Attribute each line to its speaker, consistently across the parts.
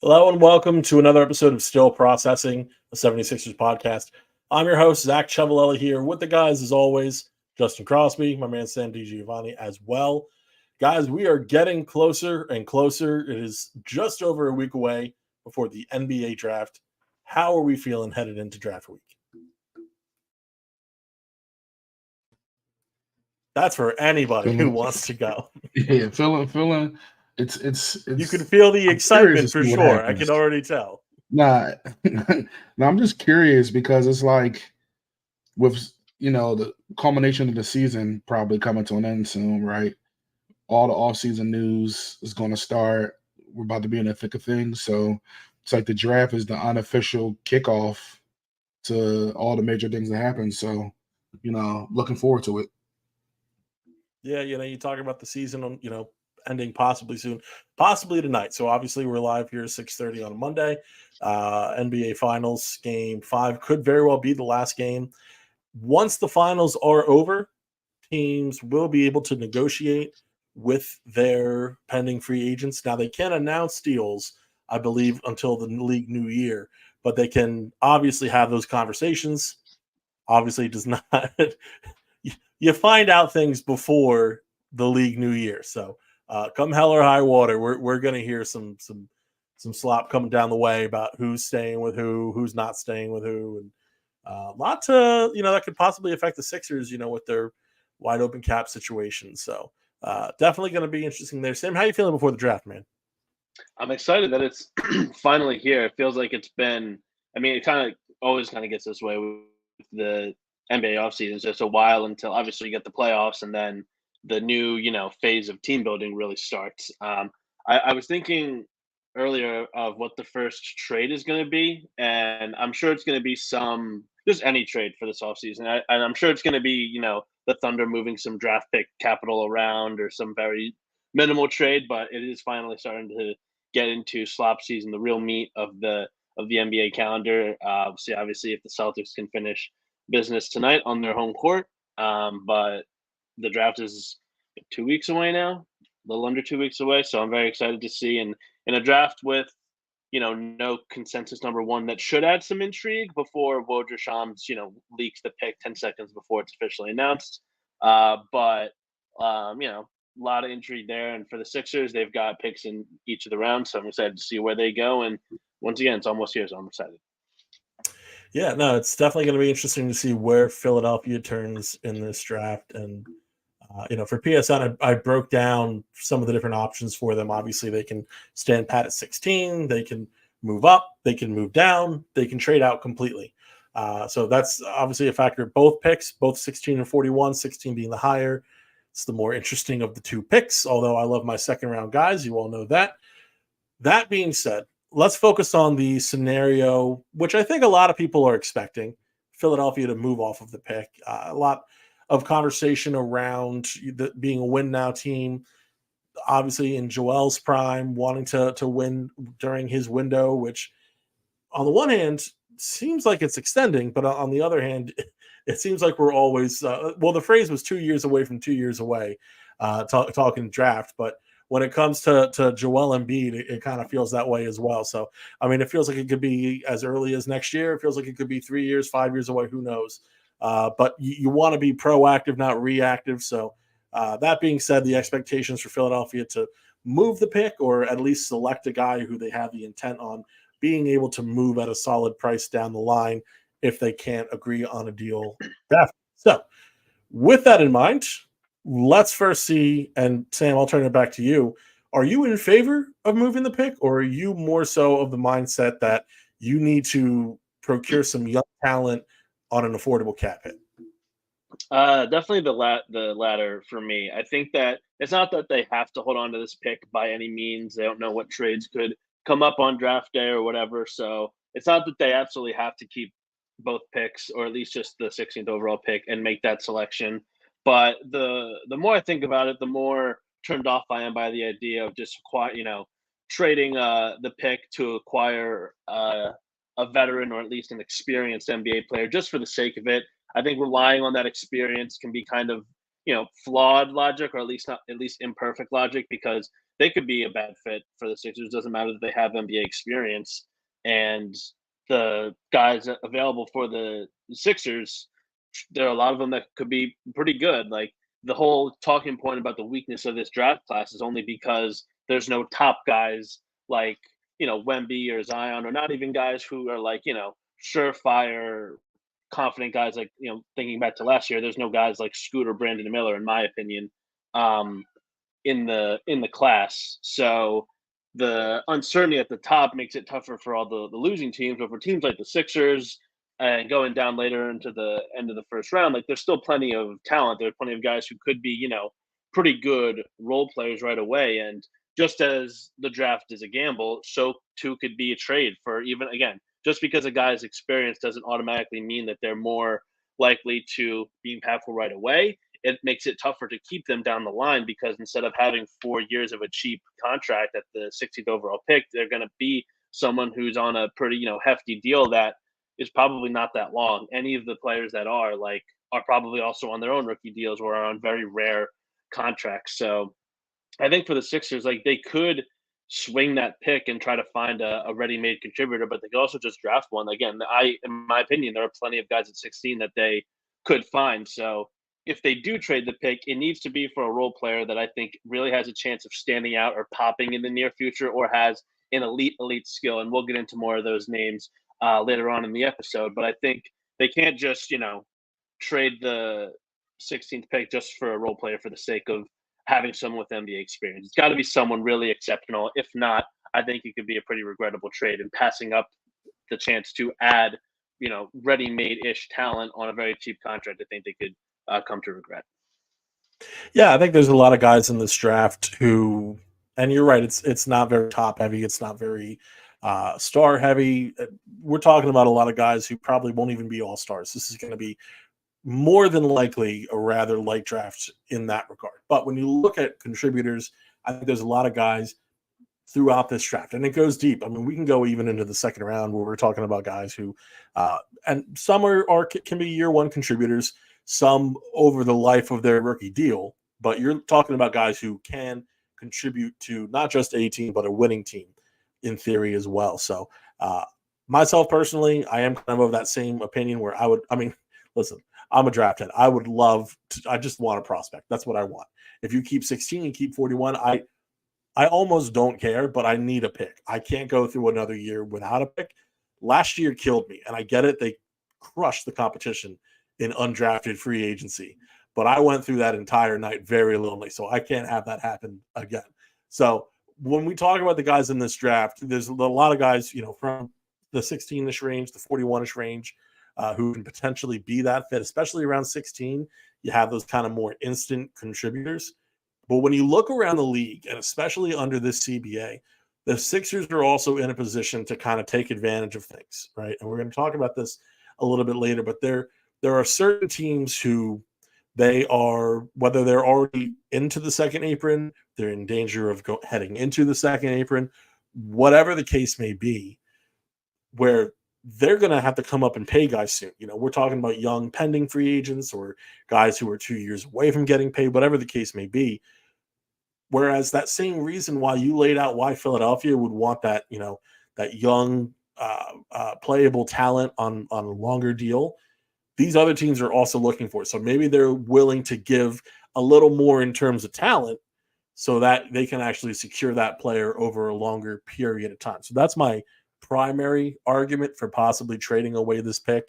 Speaker 1: Hello and welcome to another episode of Still Processing, the 76ers podcast. I'm your host, Zach Chevalella, here with the guys, as always, Justin Crosby, my man Sam DiGiovanni as well. Guys, we are getting closer and closer. It is just over a week away before the NBA draft. How are we feeling headed into draft week? That's for anybody who
Speaker 2: Feeling,
Speaker 1: wants to go.
Speaker 2: yeah, feeling. It's
Speaker 1: You can feel the
Speaker 2: I'm curious to
Speaker 1: excitement for
Speaker 2: see what
Speaker 1: sure. I
Speaker 2: happens.
Speaker 1: can already tell.
Speaker 2: Nah, no, I'm just curious because it's like with the culmination of the season probably coming to an end soon, right? All the off-season news is going to start. We're about to be in the thick of things, so it's like the draft is the unofficial kickoff to all the major things that happen. So, looking forward to it.
Speaker 1: Yeah, you talk about the season on, ending possibly soon, possibly tonight. So obviously we're live here 6:30 on a Monday. NBA Finals game 5 could very well be the last game. Once the finals are over, teams will be able to negotiate with their pending free agents. Now they can't announce deals, I believe, until the league new year, but they can obviously have those conversations. Obviously, it does not you find out things before the league new year. So come hell or high water, we're going to hear some slop coming down the way about who's staying with who's not staying with who, and a lot to that could possibly affect the Sixers. With their wide open cap situation. So definitely going to be interesting there. Sam, how you feeling before the draft, man?
Speaker 3: I'm excited that it's finally here. It feels like it's been. I mean, it kind of always kind of gets this way with the NBA offseason. It's just a while until obviously you get the playoffs, and then the new phase of team building really starts. I was thinking earlier of what the first trade is going to be, and I'm sure it's going to be just any trade for this offseason. And I'm sure it's going to be the Thunder moving some draft pick capital around or some very minimal trade, but it is finally starting to get into slop season, the real meat of the NBA calendar. See, obviously, if the Celtics can finish business tonight on their home court, but the draft is 2 weeks away now, a little under 2 weeks away. So I'm very excited to see. And in a draft with no consensus number one, that should add some intrigue before Woj Shams, leaks the pick 10 seconds before it's officially announced. But a lot of intrigue there. And for the Sixers, they've got picks in each of the rounds. So I'm excited to see where they go. And once again, it's almost here, so I'm excited.
Speaker 1: Yeah, no, it's definitely going to be interesting to see where Philadelphia turns in this draft. And, for PSN, I broke down some of the different options for them. Obviously, they can stand pat at 16. They can move up. They can move down. They can trade out completely. So that's obviously a factor. Both picks, both 16 and 41, 16 being the higher. It's the more interesting of the two picks, although I love my second round guys. You all know that. That being said, let's focus on the scenario, which I think a lot of people are expecting Philadelphia to move off of the pick. A lot of conversation around being a win now team. Obviously, in Joel's prime, wanting to win during his window, which on the one hand seems like it's extending, but on the other hand, it seems like we're always the phrase was 2 years away from 2 years away, talking draft, but when it comes to Joel Embiid, it kind of feels that way as well. So, I mean, it feels like it could be as early as next year. It feels like it could be 3 years, 5 years away. Who knows? But you want to be proactive, not reactive. So, that being said, the expectations for Philadelphia to move the pick or at least select a guy who they have the intent on being able to move at a solid price down the line if they can't agree on a deal. So, with that in mind, let's first see, and Sam, I'll turn it back to you. Are you in favor of moving the pick, or are you more so of the mindset that you need to procure some young talent on an affordable cap hit?
Speaker 3: Definitely the latter for me. I think that it's not that they have to hold on to this pick by any means. They don't know what trades could come up on draft day or whatever. So it's not that they absolutely have to keep both picks or at least just the 16th overall pick and make that selection. But the more I think about it, the more turned off I am by the idea of just trading the pick to acquire a veteran or at least an experienced NBA player just for the sake of it. I think relying on that experience can be kind of flawed logic, or at least not at least imperfect logic, because they could be a bad fit for the Sixers. Doesn't matter that they have NBA experience, and the guys available for the Sixers, there are a lot of them that could be pretty good. Like the whole talking point about the weakness of this draft class is only because there's no top guys like Wemby or Zion, or not even guys who are like surefire confident guys like thinking back to last year. There's no guys like Scoot or Brandon Miller, in my opinion, in the class. So the uncertainty at the top makes it tougher for all the losing teams, but for teams like the Sixers and going down later into the end of the first round, like there's still plenty of talent. There's plenty of guys who could be, pretty good role players right away. And just as the draft is a gamble, so too could be a trade for even again, just because a guy's experience doesn't automatically mean that they're more likely to be impactful right away. It makes it tougher to keep them down the line because instead of having 4 years of a cheap contract at the 16th overall pick, they're going to be someone who's on a pretty, hefty deal that is probably not that long. Any of the players that are probably also on their own rookie deals or are on very rare contracts. So I think for the Sixers, like they could swing that pick and try to find a ready-made contributor, but they could also just draft one. Again, in my opinion, there are plenty of guys at 16 that they could find. So if they do trade the pick, it needs to be for a role player that I think really has a chance of standing out or popping in the near future, or has an elite skill. And we'll get into more of those names later on in the episode. But I think they can't just, trade the 16th pick just for a role player for the sake of having someone with NBA experience. It's got to be someone really exceptional. If not, I think it could be a pretty regrettable trade, and passing up the chance to add, ready-made-ish talent on a very cheap contract, I think they could come to regret.
Speaker 1: Yeah, I think there's a lot of guys in this draft who, and you're right, it's not very top heavy. It's not very star heavy. We're talking about a lot of guys who probably won't even be all-stars. This is going to be more than likely a rather light draft in that regard. But when you look at contributors, I think there's a lot of guys throughout this draft, and it goes deep. I mean, we can go even into the second round where we're talking about guys who, and some can be year one contributors, some over the life of their rookie deal. But you're talking about guys who can contribute to not just a team, but a winning team in theory as well. So myself personally, I am kind of that same opinion where listen, I'm a draft head. I just want a prospect. That's what I want. If you keep 16 and keep 41, I almost don't care, but I need a pick. I can't go through another year without a pick. Last year killed me, and I get it. They crushed the competition in undrafted free agency, but I went through that entire night very lonely, so I can't have that happen again. So when we talk about the guys in this draft, there's a lot of guys, from the 16-ish range, the 41-ish range, who can potentially be that fit, especially around 16. You have those kind of more instant contributors. But when you look around the league, and especially under this CBA, the Sixers are also in a position to kind of take advantage of things, right? And we're going to talk about this a little bit later, but there are certain teams who they are, whether they're already into the second apron, they're in danger of heading into the second apron, whatever the case may be, where they're going to have to come up and pay guys soon. We're talking about young pending free agents or guys who are 2 years away from getting paid, whatever the case may be. Whereas that same reason why you laid out why Philadelphia would want that, that young playable talent on a longer deal, these other teams are also looking for it. So maybe they're willing to give a little more in terms of talent so that they can actually secure that player over a longer period of time. So that's my primary argument for possibly trading away this pick.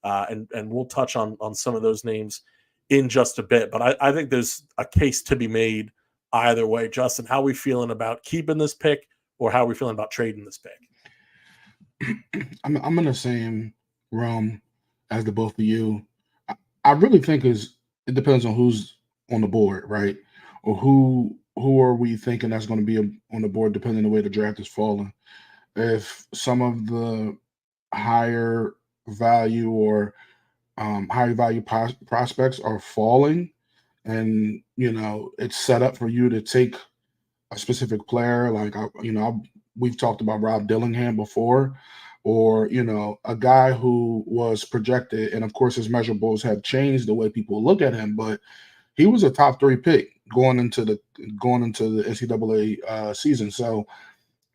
Speaker 1: And we'll touch on some of those names in just a bit. But I think there's a case to be made either way. Justin, how are we feeling about keeping this pick, or how are we feeling about trading this pick?
Speaker 2: I'm in the same realm as the both of you. I really think it depends on who's on the board, right? Or who are we thinking that's going to be on the board depending on the way the draft is falling. If some of the higher value or higher value prospects are falling, and it's set up for you to take a specific player, like we've talked about Rob Dillingham before, or a guy who was projected, and of course his measurables have changed the way people look at him, but he was a top 3 pick going into the NCAA season. So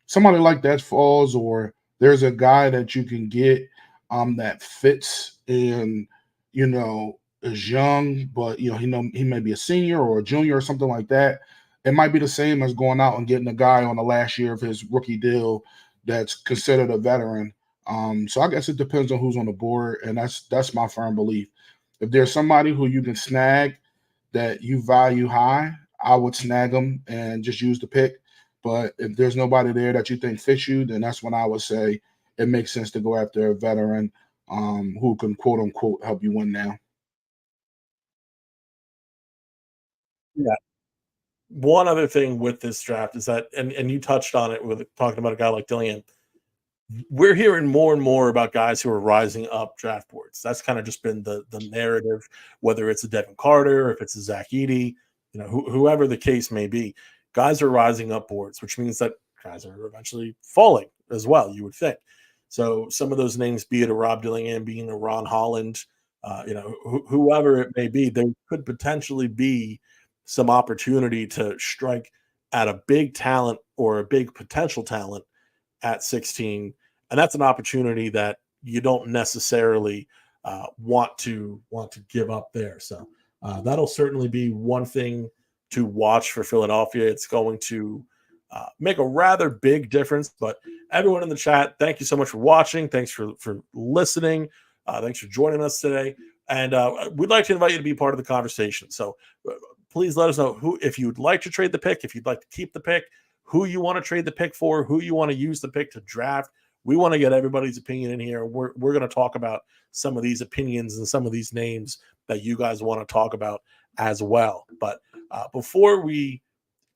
Speaker 2: somebody like that falls, or there's a guy that you can get that fits and is young, but he may be a senior or a junior or something like that. It might be the same as going out and getting a guy on the last year of his rookie deal that's considered a veteran. So I guess it depends on who's on the board, and that's my firm belief. If there's somebody who you can snag that you value high, I would snag them and just use the pick. But if there's nobody there that you think fits you, then that's when I would say it makes sense to go after a veteran who can quote unquote help you win now.
Speaker 1: Yeah. One other thing with this draft is that, and you touched on it with talking about a guy like Dillian. We're hearing more and more about guys who are rising up draft boards. That's kind of just been the narrative, whether it's a Devin Carter, if it's a Zach Edey, whoever the case may be. Guys are rising up boards, which means that guys are eventually falling as well, you would think. So some of those names, be it a Rob Dillingham, being a Ron Holland, whoever it may be, there could potentially be some opportunity to strike at a big talent or a big potential talent at 16, and that's an opportunity that you don't necessarily want to give up there. So that'll certainly be one thing to watch for Philadelphia. It's going to make a rather big difference. But everyone in the chat, thank you so much for watching. Thanks for listening. Thanks for joining us today. And we'd like to invite you to be part of the conversation. So please let us know if you'd like to trade the pick, if you'd like to keep the pick, who you want to trade the pick for, who you want to use the pick to draft. We want to get everybody's opinion in here. We're going to talk about some of these opinions and some of these names that you guys want to talk about as well. But before we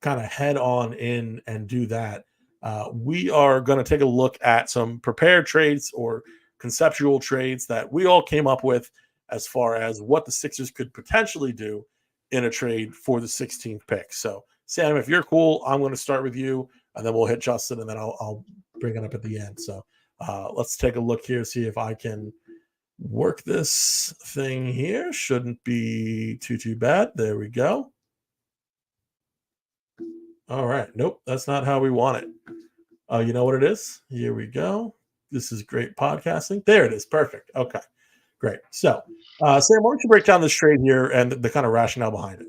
Speaker 1: kind of head on in and do that, we are going to take a look at some prepared trades or conceptual trades that we all came up with as far as what the Sixers could potentially do in a trade for the 16th pick. So Sam, if you're cool, I'm going to start with you, and then we'll hit Justin, and then I'll bring it up at the end. So let's take a look here, see if I can work this thing here. Shouldn't be too bad. There we go. All right. Nope, that's not how we want it. Oh, you know what it is? Here we go. This is great podcasting. There it is. Perfect. Okay, great. So, Sam, why don't you break down this trade here and the kind of rationale behind it?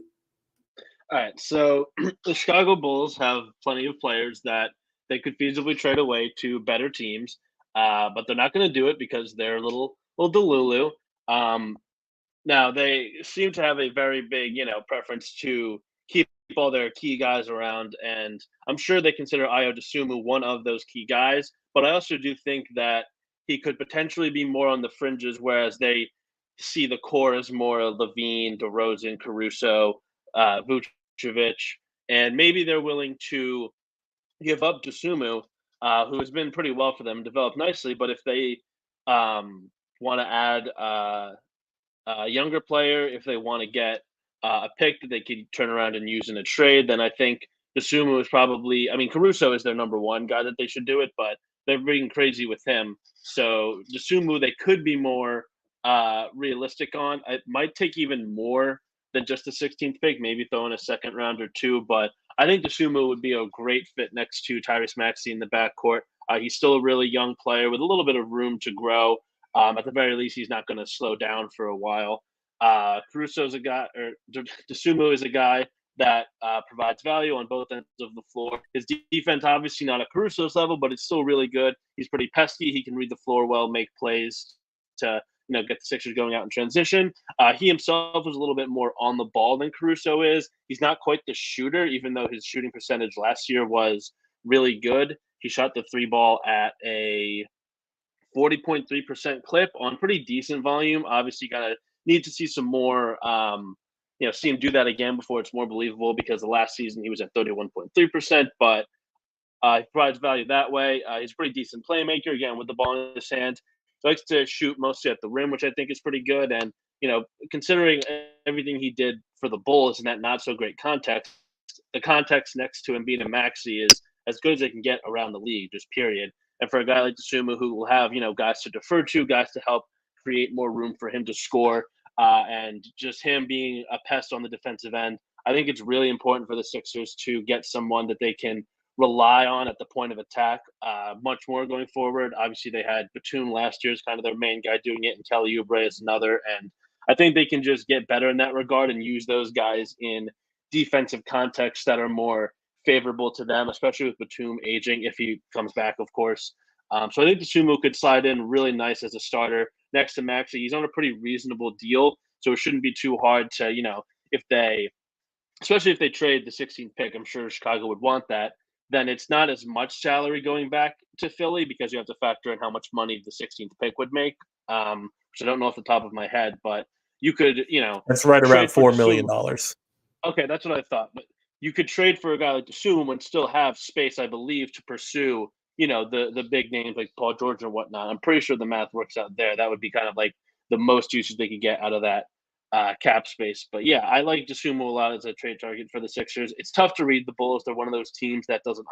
Speaker 3: All right, so the Chicago Bulls have plenty of players that they could feasibly trade away to better teams, but they're not going to do it because they're a little delulu. Now they seem to have a very big, preference to keep all their key guys around, and I'm sure they consider Ayo Dosunmu one of those key guys. But I also do think that he could potentially be more on the fringes, whereas they see the core as more Levine, DeRozan, Caruso, Vucevic, and maybe they're willing to give up Dosunmu, who has been pretty well for them, developed nicely. But if they want to add a younger player, if they want to get a pick that they could turn around and use in a trade, then I think Dosunmu is probably. I mean, Caruso is their number one guy that they should do it, but they're being crazy with him. So Dosunmu, they could be more realistic on. It might take even more than just the 16th pick, maybe throw in a second round or two. But I think Dosunmu would be a great fit next to Tyrese Maxey in the backcourt. He's still a really young player with a little bit of room to grow. At the very least, he's not going to slow down for a while. Caruso's a guy, or Dosunmu is a guy that provides value on both ends of the floor. His defense, obviously not at Caruso's level, but it's still really good. He's pretty pesky. He can read the floor well, make plays to get the Sixers going out in transition. He himself is a little bit more on the ball than Caruso is. He's not quite the shooter, even though his shooting percentage last year was really good. He shot the three ball at a 40.3% clip on pretty decent volume. Obviously, you gotta need to see some more. See him do that again before it's more believable. Because the last season he was at 31.3%, but he provides value that way. He's a pretty decent playmaker again with the ball in his hand. He likes to shoot mostly at the rim, which I think is pretty good. And considering everything he did for the Bulls in that not so great context, the context next to Embiid and Maxey is as good as they can get around the league, just period. And for a guy like Dosunmu, who will have guys to defer to, guys to help create more room for him to score, and just him being a pest on the defensive end, I think it's really important for the Sixers to get someone that they can rely on at the point of attack much more going forward. Obviously, they had Batum last year as kind of their main guy doing it, and Kelly Oubre is another. And I think they can just get better in that regard and use those guys in defensive contexts that are more favorable to them, especially with Batum aging if he comes back, of course. So I think Dosunmu could slide in really nice as a starter next to Maxey. He's on a pretty reasonable deal, so it shouldn't be too hard to, if they, especially if they trade the 16th pick, I'm sure Chicago would want that. Then it's not as much salary going back to Philly because you have to factor in how much money the 16th pick would make, which I don't know off the top of my head, but you could,
Speaker 1: That's right around
Speaker 3: trade for
Speaker 1: $4 million.
Speaker 3: Okay, that's what I thought. But you could trade for a guy like Dosunmu and still have space, I believe, to pursue, the big names like Paul George and whatnot. I'm pretty sure the math works out there. That would be kind of like the most usage they could get out of that cap space. But yeah, I like Dosunmu a lot as a trade target for the Sixers. It's tough to read the Bulls. They're one of those teams that doesn't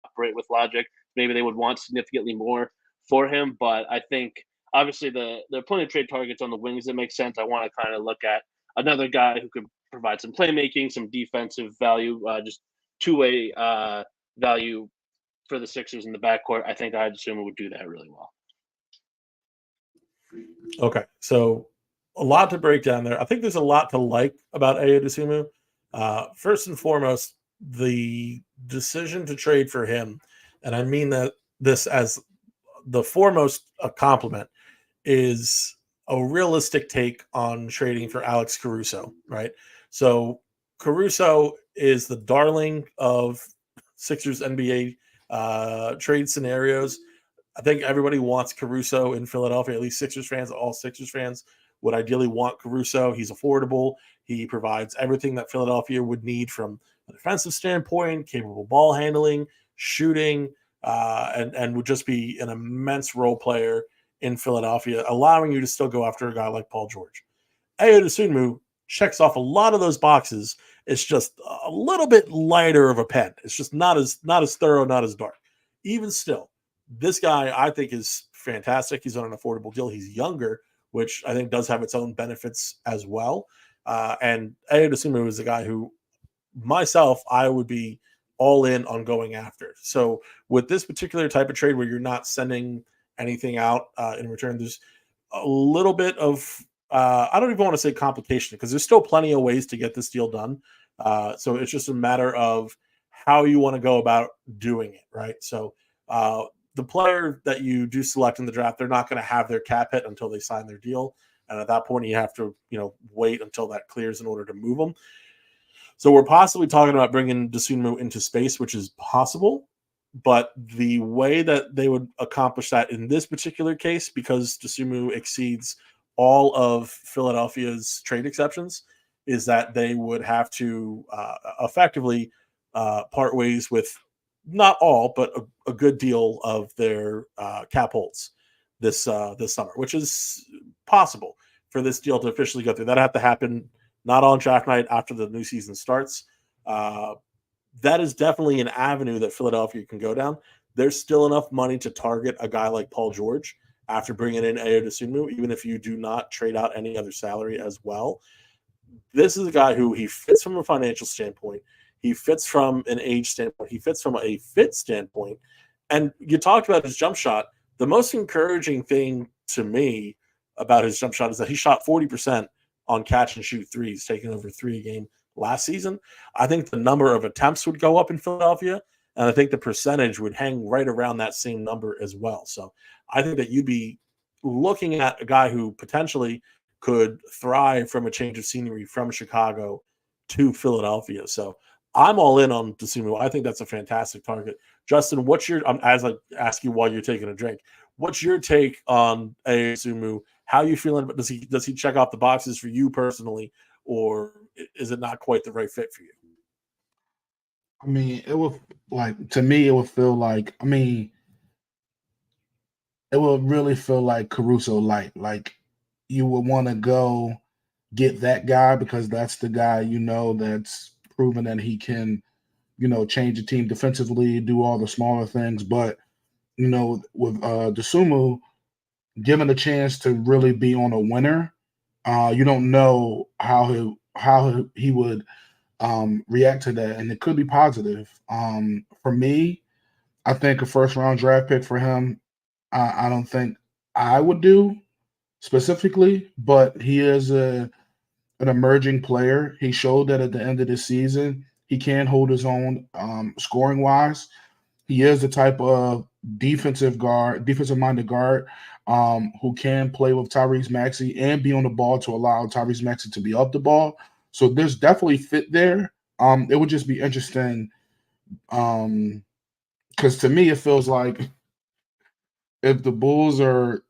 Speaker 3: operate with logic. Maybe they would want significantly more for him, but I think obviously there are plenty of trade targets on the wings that make sense. I want to kind of look at another guy who could provide some playmaking, some defensive value, just two-way value for the Sixers in the backcourt. I think I'd assume it would do that really well.
Speaker 1: Okay, so a lot to break down there. I think there's a lot to like about Ayo Dosunmu. First and foremost, the decision to trade for him, and I mean that this as the foremost a compliment, is a realistic take on trading for Alex Caruso, right? So Caruso is the darling of Sixers NBA trade scenarios. I think everybody wants Caruso in Philadelphia, at least Sixers fans, all Sixers fans would ideally want Caruso. He's affordable. He provides everything that Philadelphia would need from a defensive standpoint, capable ball handling, shooting, and would just be an immense role player in Philadelphia, allowing you to still go after a guy like Paul George. Ayo Dosunmu checks off a lot of those boxes. It's just a little bit lighter of a pen. It's just not as thorough, not as dark. Even still, this guy I think is fantastic. He's on an affordable deal. He's younger, which I think does have its own benefits as well. And Ayo Dosunmu is a guy who, myself, I would be all in on going after. So with this particular type of trade where you're not sending anything out in return, there's a little bit of I don't even want to say complication because there's still plenty of ways to get this deal done. So it's just a matter of how you want to go about doing it, right? So the player that you do select in the draft, they're not going to have their cap hit until they sign their deal. And at that point, you have to, wait until that clears in order to move them. So we're possibly talking about bringing Dosunmu into space, which is possible. But the way that they would accomplish that in this particular case, because Dosunmu exceeds all of Philadelphia's trade exceptions, is that they would have to effectively part ways with not all, but a good deal of their cap holds this summer, which is possible for this deal to officially go through. That'd have to happen not on draft night after the new season starts. That is definitely an avenue that Philadelphia can go down. There's still enough money to target a guy like Paul George after bringing in Ayo Dosunmu, even if you do not trade out any other salary as well. This is a guy who he fits from a financial standpoint. He fits from an age standpoint. He fits from a fit standpoint. And you talked about his jump shot. The most encouraging thing to me about his jump shot is that he shot 40% on catch and shoot threes, taking over 3 a game last season. I think the number of attempts would go up in Philadelphia, and I think the percentage would hang right around that same number as well. So I think that you'd be looking at a guy who potentially could thrive from a change of scenery from Chicago to Philadelphia. So I'm all in on Dosunmu. I think that's a fantastic target. Justin, what's your as I ask you while you're taking a drink, what's your take on Dosunmu? How are you feeling? Does he check off the boxes for you personally, or is it not quite the right fit for you?
Speaker 2: I mean, it will to me, it would feel like, it would really feel like Caruso light. Like you would want to go get that guy because that's the guy, that's proven that he can, change the team defensively, do all the smaller things. But, with Dosunmu, given a chance to really be on a winner, you don't know how he would react to that, and it could be positive. For me, I think a first round draft pick for him, I don't think I would do specifically, but he is an emerging player. He showed that at the end of the season, he can hold his own scoring wise. He is the type of defensive minded guard who can play with Tyrese Maxey and be on the ball to allow Tyrese Maxey to be up the ball. So there's definitely fit there. It would just be interesting because to me, it feels like if the Bulls are,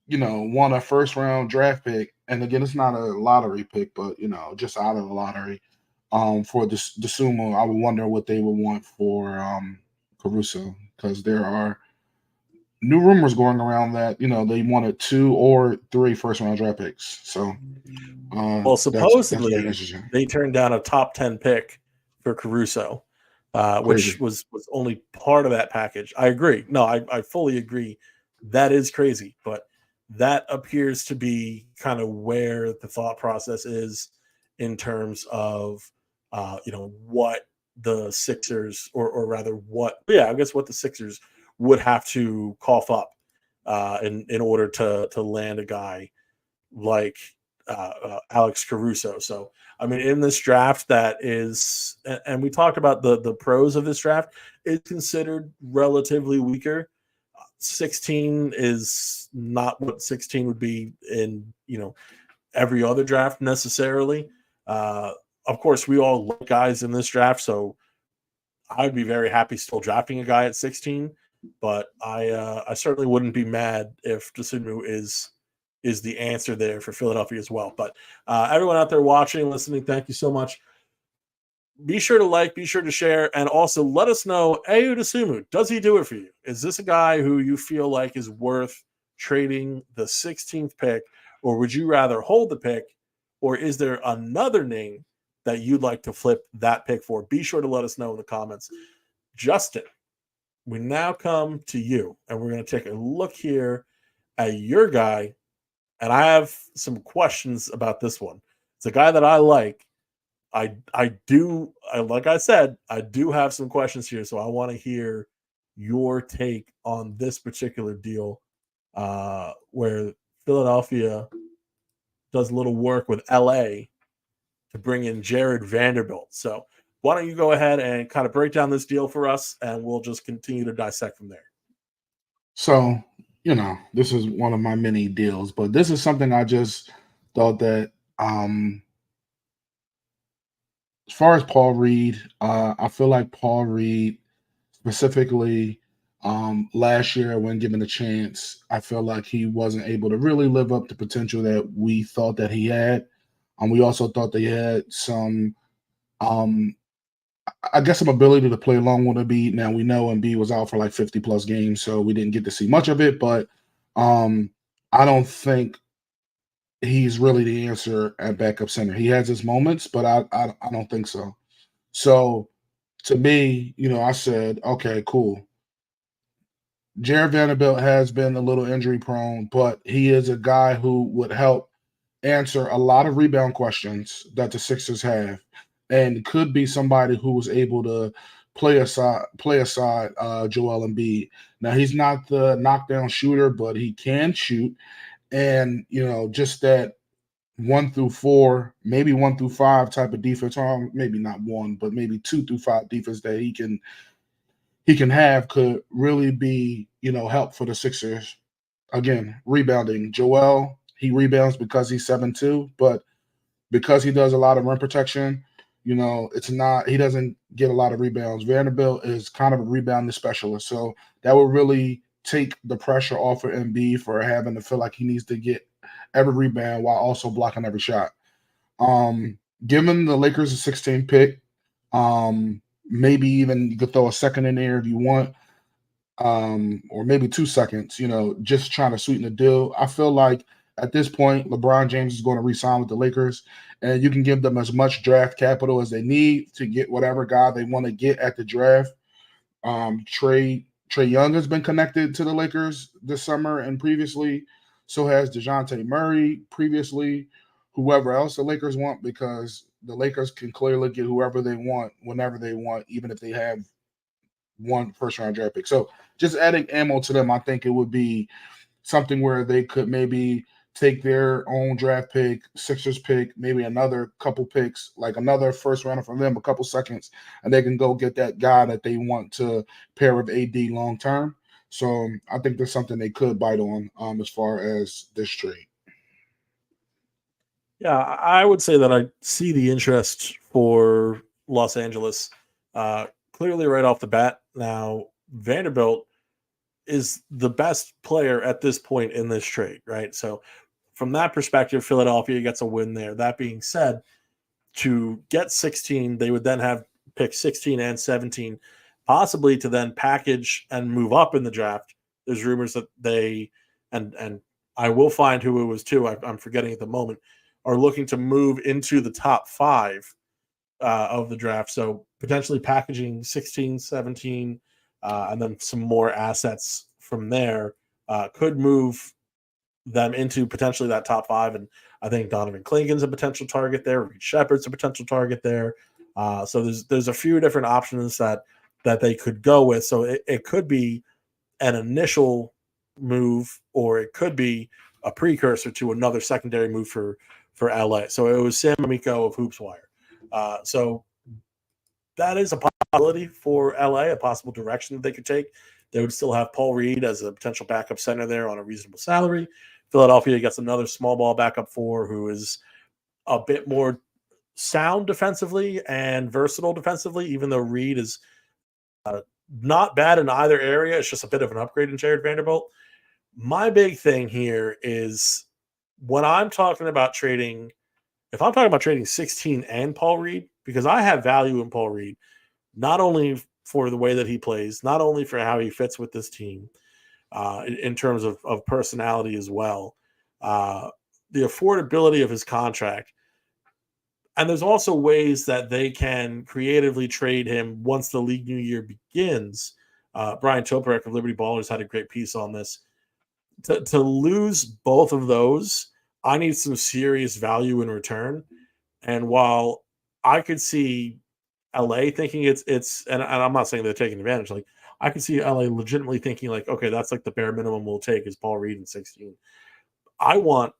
Speaker 2: want a first round draft pick, and again, it's not a lottery pick, but just out of the lottery, for the Sumo, I would wonder what they would want for Caruso, because there are new rumors going around that they wanted 2 or 3 first round draft picks. So,
Speaker 1: well,
Speaker 2: that's very
Speaker 1: supposedly
Speaker 2: interesting.
Speaker 1: they turned down a top 10 pick for Caruso, which was only part of that package. I agree. No, I fully agree. That is crazy, but that appears to be kind of where the thought process is in terms of, what the Sixers, or rather what the Sixers would have to cough up in order to land a guy like Alex Caruso. So, I mean, in this draft that is, and we talked about the pros of this draft, is considered relatively weaker. 16 is not what 16 would be in, every other draft necessarily. Of course, we all like guys in this draft, so I'd be very happy still drafting a guy at 16, but I certainly wouldn't be mad if Dosunmu is the answer there for Philadelphia as well. But everyone out there watching, listening, thank you so much. Be sure to like, be sure to share, and also let us know, Ayo Dosunmu, does he do it for you? Is this a guy who you feel like is worth trading the 16th pick, or would you rather hold the pick, or is there another name that you'd like to flip that pick for? Be sure to let us know in the comments. Justin, we now come to you, and we're going to take a look here at your guy, and I have some questions about this one. It's a guy that I like. Like I said, I do have some questions here, so I want to hear your take on this particular deal, where Philadelphia does a little work with LA to bring in Jared Vanderbilt. So why don't you go ahead and kind of break down this deal for us, and we'll just continue to dissect from there.
Speaker 2: So, this is one of my many deals, but this is something I just thought that as far as Paul Reed, I feel like Paul Reed specifically last year when given a chance, I feel like he wasn't able to really live up to potential that we thought that he had. We also thought that he had some, I guess, some ability to play along with Embiid. Now we know Embiid was out for like 50 plus games, so we didn't get to see much of it, but I don't think he's really the answer at backup center. He has his moments, but I don't think so. So to me, I said, okay, cool. Jared Vanderbilt has been a little injury prone, but he is a guy who would help answer a lot of rebound questions that the Sixers have, and could be somebody who was able to play aside Joel Embiid. Now he's not the knockdown shooter, but he can shoot, and just that 1 through 4, maybe 1 through 5 type of defense, or maybe not 1, but maybe 2 through 5 defense that he can have could really be, help for the Sixers. Again, rebounding. Joel, he rebounds because he's 7'2", but because he does a lot of rim protection, it's not, he doesn't get a lot of rebounds. Vanderbilt is kind of a rebounding specialist. So that would really take the pressure off of Embiid for having to feel like he needs to get every rebound while also blocking every shot. Given the Lakers a 16 pick, maybe even you could throw a second in there if you want, or maybe 2 seconds, just trying to sweeten the deal. I feel like at this point, LeBron James is going to re-sign with the Lakers, and you can give them as much draft capital as they need to get whatever guy they want to get at the draft. Trae Young has been connected to the Lakers this summer and previously. So has DeJounte Murray previously, whoever else the Lakers want, because the Lakers can clearly get whoever they want whenever they want, even if they have one first round draft pick. So just adding ammo to them, I think it would be something where they could maybe take their own draft pick, Sixers pick, maybe another couple picks, like another first rounder from them, a couple seconds, and they can go get that guy that they want to pair with AD long term. So I think there's something they could bite on as far as this trade.
Speaker 1: Yeah, I would say that I see the interest for Los Angeles clearly right off the bat. Now, Vanderbilt is the best player at this point in this trade, right? So, from that perspective, Philadelphia gets a win there. That being said, to get 16, they would then have pick 16 and 17, possibly to then package and move up in the draft. There's rumors that they, and I will find who it was too, I'm forgetting at the moment, are looking to move into the top 5 of the draft. So potentially packaging 16, 17, and then some more assets from there could move them into potentially that top 5. And I think Donovan Clingan's a potential target there. Reed Shepard's a potential target there. So there's a few different options that they could go with. So it could be an initial move, or it could be a precursor to another secondary move for LA. So it was Sam Amico of HoopsWire. So that is a possibility for LA, a possible direction that they could take. They would still have Paul Reed as a potential backup center there on a reasonable salary. Philadelphia gets another small ball backup 4 who is a bit more sound defensively and versatile defensively, even though Reed is not bad in either area. It's just a bit of an upgrade in Jared Vanderbilt. My big thing here is when I'm talking about trading, if I'm talking about trading 16 and Paul Reed, because I have value in Paul Reed, not only for the way that he plays, not only for how he fits with this team, in terms of personality as well, the affordability of his contract. And there's also ways that they can creatively trade him once the league new year begins. Brian Toporek of Liberty Ballers had a great piece on this. To lose both of those, I need some serious value in return. And while I could see LA thinking it's and I'm not saying they're taking advantage, like I could see LA legitimately thinking like, okay, that's like the bare minimum we'll take is Paul Reed in 16. I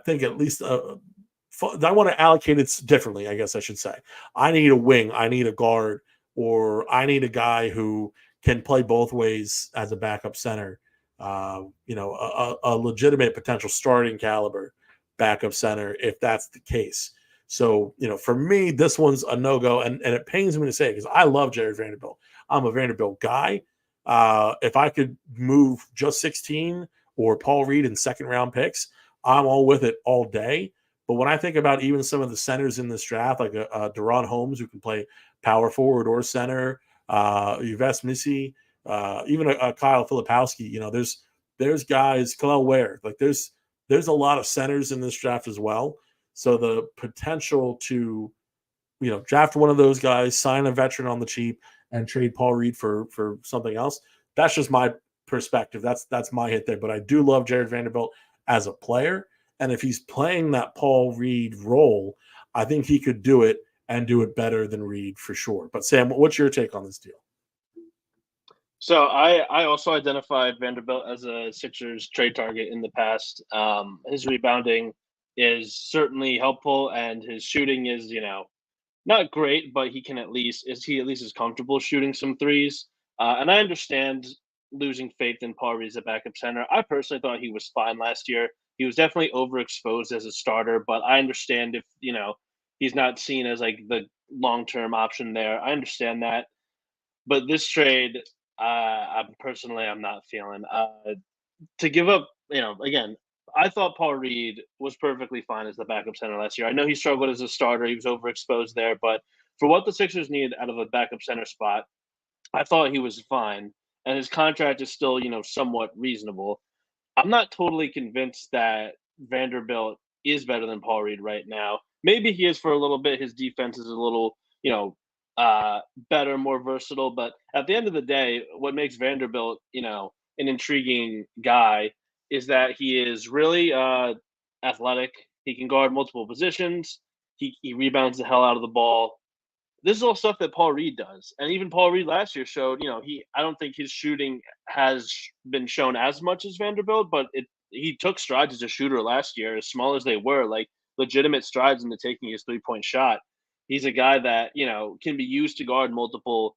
Speaker 1: think at least I want to allocate it differently, I guess I should say. I need a wing, I need a guard, or I need a guy who can play both ways as a backup center. A legitimate potential starting caliber backup center if that's the case. So, for me, this one's a no-go, and it pains me to say because I love Jared Vanderbilt. I'm a Vanderbilt guy. If I could move just 16 or Paul Reed in second-round picks, I'm all with it all day. But when I think about even some of the centers in this draft, like Deron Holmes, who can play power forward or center, Yves Missy, even a Kyle Filipowski, there's guys, Kalel Ware, like there's a lot of centers in this draft as well. So the potential to, draft one of those guys, sign a veteran on the cheap, and trade Paul Reed for something else. That's just my perspective. That's my hit there. But I do love Jared Vanderbilt as a player. And if he's playing that Paul Reed role, I think he could do it and do it better than Reed for sure. But Sam, what's your take on this deal?
Speaker 3: So I also identified Vanderbilt as a Sixers trade target in the past. His rebounding is certainly helpful, and his shooting is, not great, but he at least is comfortable shooting some threes. And I understand losing faith in Paul Reed as a backup center. I personally thought he was fine last year. He was definitely overexposed as a starter, but I understand if, he's not seen as like the long-term option there. I understand that. But this trade, I'm not feeling. To give up, again, I thought Paul Reed was perfectly fine as the backup center last year. I know he struggled as a starter; he was overexposed there. But for what the Sixers need out of a backup center spot, I thought he was fine, and his contract is still, somewhat reasonable. I'm not totally convinced that Vanderbilt is better than Paul Reed right now. Maybe he is for a little bit. His defense is a little, better, more versatile. But at the end of the day, what makes Vanderbilt, an intriguing guy is that he is really athletic. He can guard multiple positions. He rebounds the hell out of the ball. This is all stuff that Paul Reed does, and even Paul Reed last year showed. I don't think his shooting has been shown as much as Vanderbilt, but he took strides as a shooter last year, as small as they were, like legitimate strides into taking his 3-point shot. He's a guy that can be used to guard multiple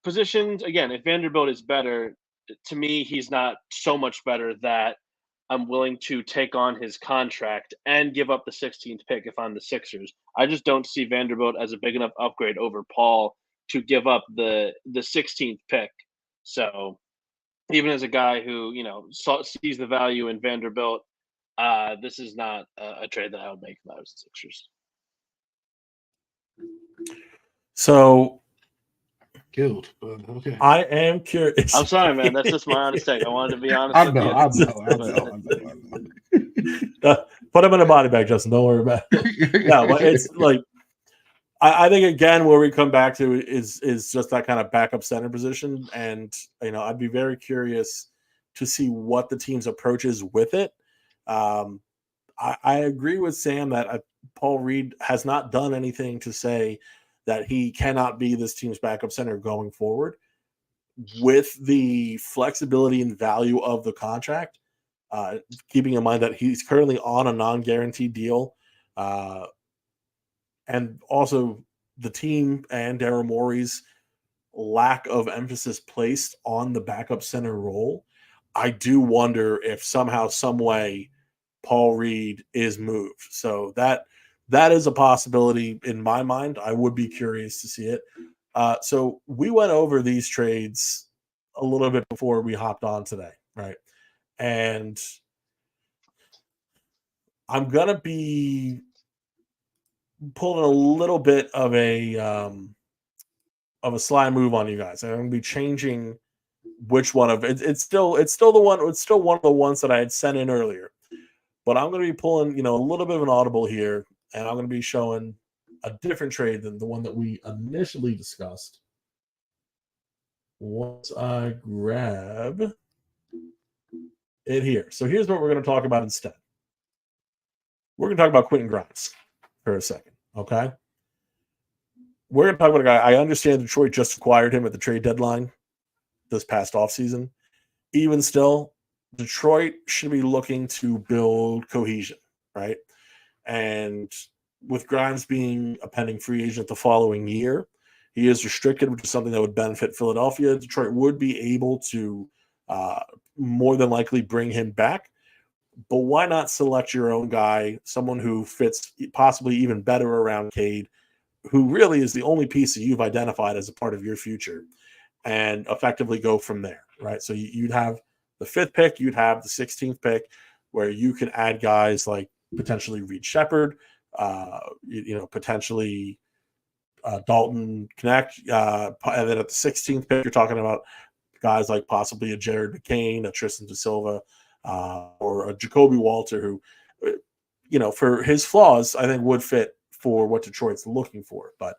Speaker 3: positions. Again, if Vanderbilt is better, to me, he's not so much better that I'm willing to take on his contract and give up the 16th pick if I'm the Sixers. I just don't see Vanderbilt as a big enough upgrade over Paul to give up the 16th pick. So even as a guy who sees the value in Vanderbilt, this is not a trade that I would make if I was the Sixers.
Speaker 1: So
Speaker 2: Killed, but okay.
Speaker 1: I am curious.
Speaker 3: I'm sorry, man. That's just my honest take. I wanted to be honest
Speaker 2: I
Speaker 3: with
Speaker 2: know,
Speaker 3: you.
Speaker 2: I know.
Speaker 1: Put him in a body bag, Justin. Don't worry about it. No, but it's like I think again where we come back to is just that kind of backup center position, and I'd be very curious to see what the team's approach is with it. I agree with Sam that Paul Reed has not done anything to say that he cannot be this team's backup center going forward. With the flexibility and value of the contract, keeping in mind that he's currently on a non-guaranteed deal, and also the team and Daryl Morey's lack of emphasis placed on the backup center role, I do wonder if somehow, some way, Paul Reed is moved. So that is a possibility in my mind. I would be curious to see it. So we went over these trades a little bit before we hopped on today, right? And I'm going to be pulling a little bit of a sly move on you guys. I'm going to be changing which one of it. It's still one of the ones that I had sent in earlier. But I'm going to be pulling, a little bit of an audible here, and I'm going to be showing a different trade than the one that we initially discussed. Once I grab it here. So here's what we're going to talk about instead. We're going to talk about Quentin Grimes for a second, okay? We're going to talk about a guy. I understand Detroit just acquired him at the trade deadline this past offseason. Even still, Detroit should be looking to build cohesion, right? And with Grimes being a pending free agent the following year, he is restricted, which is something that would benefit Philadelphia. Detroit would be able to more than likely bring him back. But why not select your own guy, someone who fits possibly even better around Cade, who really is the only piece that you've identified as a part of your future, and effectively go from there, right? So you'd have the 5th pick, you'd have the 16th pick, where you can add guys like potentially Reed Shepherd, potentially Dalton Knecht, and then at the 16th pick, you're talking about guys like possibly a Jared McCain, a Tristan Da Silva, or a Jacoby Walter, who, for his flaws, I think would fit for what Detroit's looking for. But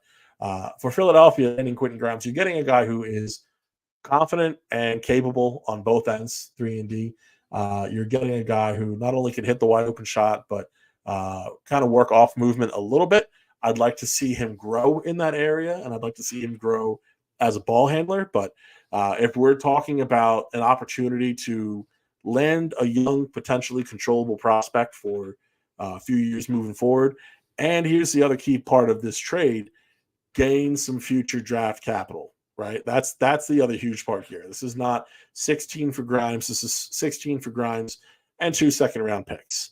Speaker 1: for Philadelphia and Quentin Grimes, you're getting a guy who is confident and capable on both ends, 3 and D. You're getting a guy who not only can hit the wide open shot, but kind of work off movement a little bit. I'd like to see him grow in that area, and I'd like to see him grow as a ball handler. But if we're talking about an opportunity to land a young, potentially controllable prospect for a few years moving forward, and here's the other key part of this trade, gain some future draft capital, right? That's the other huge part here. This is not 16 for Grimes. This is 16 for Grimes and 2 second-round picks.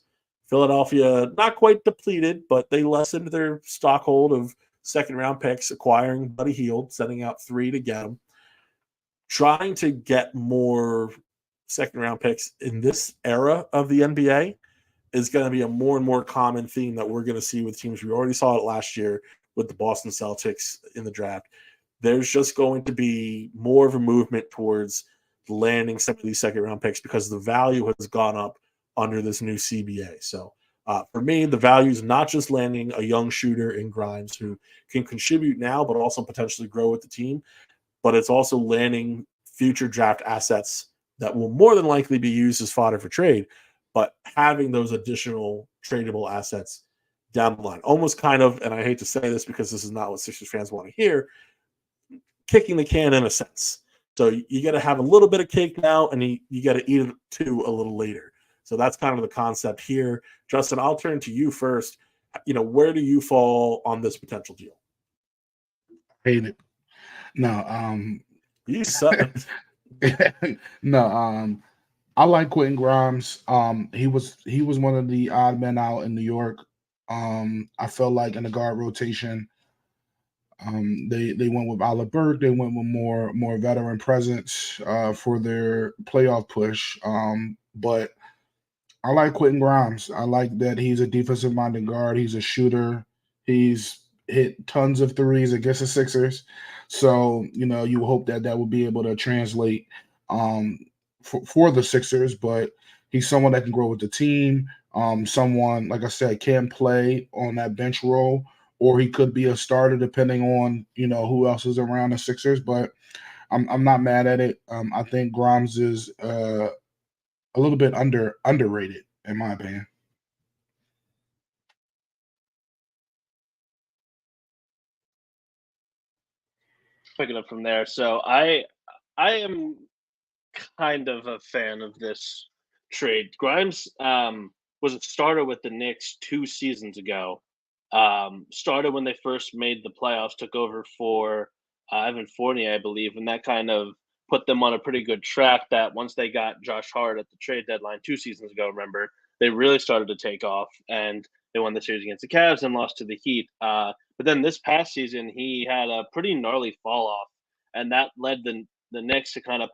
Speaker 1: Philadelphia, not quite depleted, but they lessened their stock hold of second-round picks, acquiring Buddy Hield, sending out 3 to get him. Trying to get more second-round picks in this era of the NBA is going to be a more and more common theme that we're going to see with teams. We already saw it last year with the Boston Celtics in the draft. There's just going to be more of a movement towards landing some of these second-round picks because the value has gone up under this new CBA. So for me, the value is not just landing a young shooter in Grimes who can contribute now but also potentially grow with the team, but it's also landing future draft assets that will more than likely be used as fodder for trade. but having those additional tradable assets down the line, almost kind of, and I hate to say this because this is not what Sixers fans want to hear, kicking the can in a sense. So you got to have a little bit of cake now, and you got to eat it too a little later. So that's kind of the concept here. Justin, I'll turn to you first. Where do you fall on this potential deal?
Speaker 2: Hate it. No,
Speaker 1: You suck.
Speaker 2: no, I like Quentin Grimes. He was one of the odd men out in New York. I felt like in the guard rotation, they went with Oliver Burke. They went with more veteran presence for their playoff push. But I like Quentin Grimes. I like that he's a defensive minded guard. He's a shooter. He's hit tons of threes against the Sixers. So, you hope that will be able to translate for the Sixers. But he's someone that can grow with the team. Someone, like I said, can play on that bench role, or he could be a starter depending on, who else is around the Sixers. But I'm not mad at it. I think Grimes is a little bit underrated, in my opinion.
Speaker 3: Picking up from there. So I am kind of a fan of this trade. Grimes was a starter with the Knicks 2 seasons ago. Started when they first made the playoffs, took over for Evan Fournier, I believe, and that kind of put them on a pretty good track. That once they got Josh Hart at the trade deadline 2 seasons ago, remember, they really started to take off, and they won the series against the Cavs and lost to the Heat. But then this past season, he had a pretty gnarly fall off, and that led the Knicks to kind of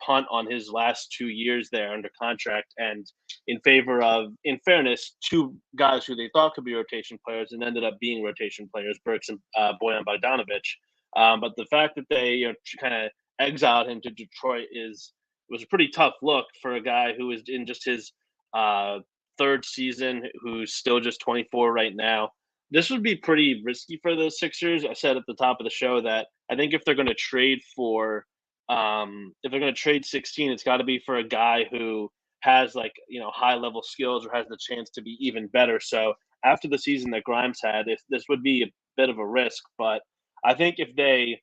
Speaker 3: punt on his last 2 years there under contract, and in favor of, in fairness, 2 guys who they thought could be rotation players and ended up being rotation players, Burks and Bojan Bogdanovic. But the fact that they kind of exiled him to Detroit was a pretty tough look for a guy who is in just his 3rd season, who's still just 24 right now. This would be pretty risky for the Sixers. I said at the top of the show that I think if they're going to trade for if they're going to trade 16, it's got to be for a guy who has high level skills or has the chance to be even better. So after the season that Grimes had, this would be a bit of a risk. But I think if they